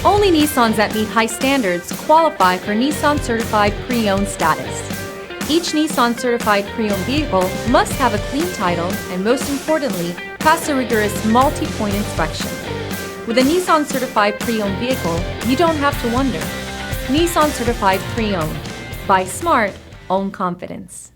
Only Nissans that meet high standards qualify for Nissan Certified Pre-Owned status. Each Nissan Certified Pre-Owned vehicle must have a clean title and, most importantly, pass a rigorous multi-point inspection. With a Nissan Certified Pre-Owned vehicle, you don't have to wonder. Nissan Certified Pre-Owned. Buy smart, own confidence.